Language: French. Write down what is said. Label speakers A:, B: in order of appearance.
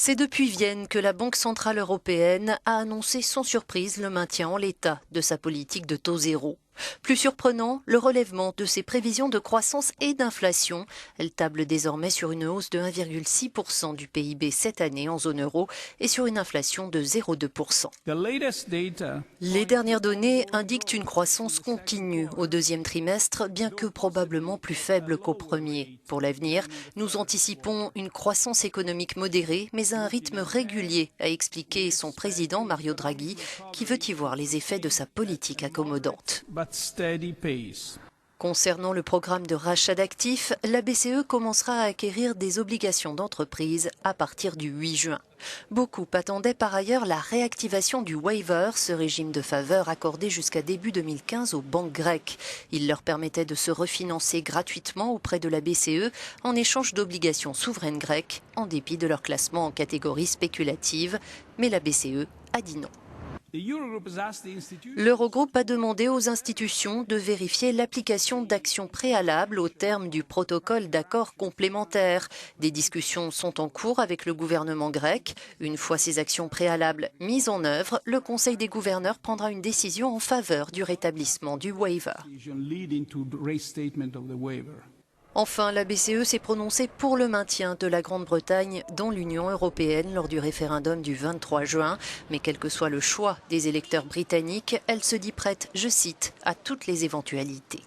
A: C'est depuis Vienne que la Banque centrale européenne a annoncé sans surprise le maintien en l'état de sa politique de taux zéro. Plus surprenant, le relèvement de ses prévisions de croissance et d'inflation. Elle table désormais sur une hausse de 1,6% du PIB cette année en zone euro et sur une inflation de 0,2%. Les dernières données indiquent une croissance continue au deuxième trimestre, bien que probablement plus faible qu'au premier. Pour l'avenir, nous anticipons une croissance économique modérée, mais à un rythme régulier, a expliqué son président Mario Draghi, qui veut y voir les effets de sa politique accommodante. Concernant le programme de rachat d'actifs, la BCE commencera à acquérir des obligations d'entreprise à partir du 8 juin. Beaucoup attendaient par ailleurs la réactivation du waiver, ce régime de faveur accordé jusqu'à début 2015 aux banques grecques. Il leur permettait de se refinancer gratuitement auprès de la BCE en échange d'obligations souveraines grecques, en dépit de leur classement en catégorie spéculative. Mais la BCE a dit non. L'Eurogroupe a demandé aux institutions de vérifier l'application d'actions préalables au terme du protocole d'accord complémentaire. Des discussions sont en cours avec le gouvernement grec. Une fois ces actions préalables mises en œuvre, le Conseil des gouverneurs prendra une décision en faveur du rétablissement du waiver. Enfin, la BCE s'est prononcée pour le maintien de la Grande-Bretagne dans l'Union européenne lors du référendum du 23 juin. Mais quel que soit le choix des électeurs britanniques, elle se dit prête, je cite, à toutes les éventualités.